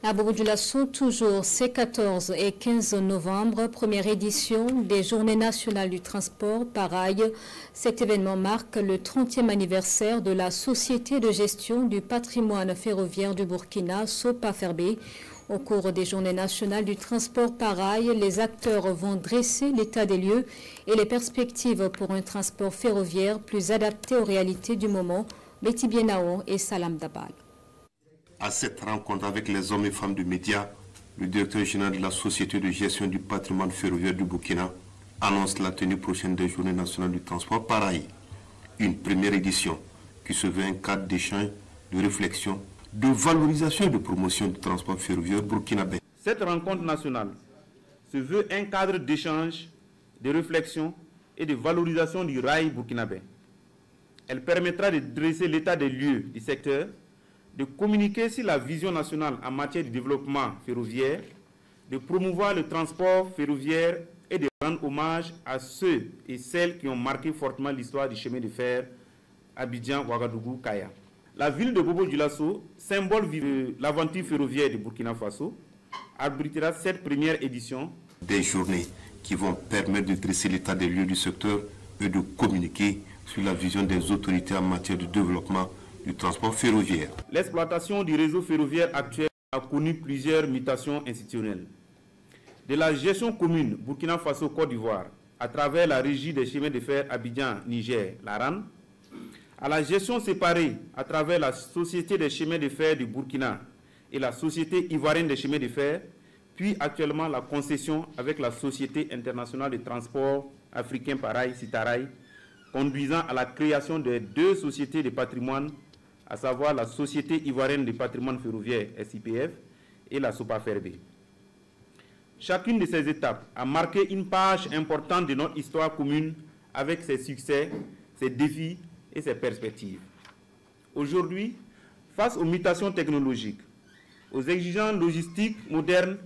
À Bobo-Dioulasso, toujours ces 14 et 15 novembre, première édition des Journées nationales du transport par rail. Cet événement marque le 30e anniversaire de la Société de gestion du patrimoine ferroviaire du Burkina, SOPAFERB. Au cours des Journées nationales du transport par rail, les acteurs vont dresser l'état des lieux et les perspectives pour un transport ferroviaire plus adapté aux réalités du moment. Betty Bienao et Salam Dabal. À cette rencontre avec les hommes et femmes du média, le directeur général de la Société de gestion du patrimoine ferroviaire du Burkina annonce la tenue prochaine des Journées nationales du transport par rail. Une première édition qui se veut un cadre d'échange, de réflexion, de valorisation et de promotion du transport ferroviaire burkinabé. Cette rencontre nationale se veut un cadre d'échange, de réflexion et de valorisation du rail burkinabé. Elle permettra de dresser l'état des lieux du secteur, de communiquer sur la vision nationale en matière de développement ferroviaire, de promouvoir le transport ferroviaire et de rendre hommage à ceux et celles qui ont marqué fortement l'histoire du chemin de fer Abidjan-Ouagadougou-Kaya. La ville de Bobo-Dioulasso, symbole de l'aventure ferroviaire du Burkina Faso, abritera cette première édition. Des journées qui vont permettre de dresser l'état des lieux du secteur et de communiquer sur la vision des autorités en matière de développement du transport ferroviaire. L'exploitation du réseau ferroviaire actuel a connu plusieurs mutations institutionnelles. De la gestion commune Burkina Faso-Côte d'Ivoire à travers la régie des chemins de fer Abidjan-Niger, la RAN, à la gestion séparée à travers la Société des chemins de fer du Burkina et la Société ivoirienne des chemins de fer, puis actuellement la concession avec la Société internationale de transport africain par rail, Citarail, conduisant à la création de deux sociétés de patrimoine, à savoir la Société ivoirienne de patrimoine ferroviaire, SIPF, et la SOPAFERB. Chacune de ces étapes a marqué une page importante de notre histoire commune avec ses succès, ses défis et ses perspectives. Aujourd'hui, face aux mutations technologiques, aux exigences logistiques modernes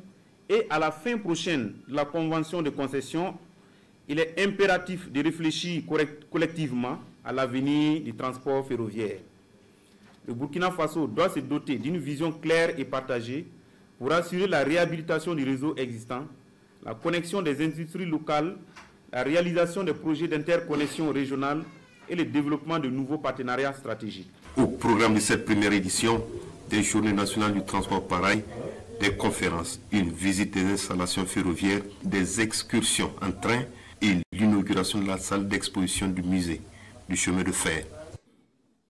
et à la fin prochaine de la convention de concession, il est impératif de réfléchir collectivement à l'avenir du transport ferroviaire. Le Burkina Faso doit se doter d'une vision claire et partagée pour assurer la réhabilitation du réseau existant, la connexion des industries locales, la réalisation des projets d'interconnexion régionale et le développement de nouveaux partenariats stratégiques. Au programme de cette première édition des Journées nationales du transport par rail, des conférences, une visite des installations ferroviaires, des excursions en train et l'inauguration de la salle d'exposition du musée du chemin de fer.